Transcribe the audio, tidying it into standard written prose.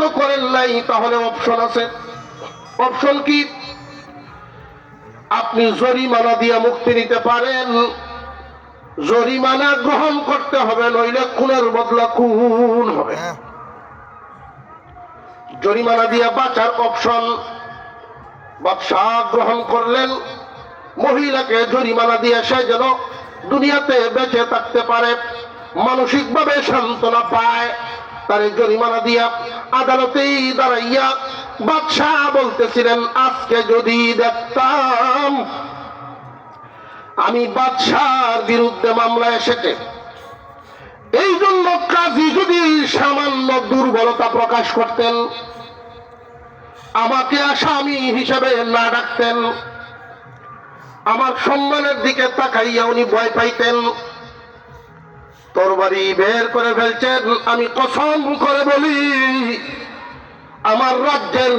তো করেন নাই, তাহলে অপশন আছে। অপশন কি? আপনি জরিমানা দিয়ে মুক্তি নিতে পারেন, জরিমানা গ্রহণ করতে হবে, নইলে খুনের বদলা খুন হবে। জরিমানা দিয়ে বাঁচার অপশন বাদশাহ গ্রহণ করলেন। মহিলাকে জরিমানা দিয়ে সে যেন দুনিয়াতে বেঁচে থাকতে পারে, মানসিকভাবে সান্ত্বনা পায়, তার জরিমানা দিয়া আদালতেই দাঁড়াইয়া বাদশাহ বলতেছিলেন, আজকে যদি দেখতাম আমি বাদশার বিরুদ্ধে মামলা এসেছে, এই জন্য কাজী যদি সামান্য দুর্বলতা প্রকাশ করতেন, আমাকে আসামি হিসেবে না ডাকতেন, আমার সম্মানের দিকে তাকাইয়া উনি ভয় পাইতেন, তরবারি বের করে ফেলছেন। আমি কসম করে বলি, আমার রাজ্যের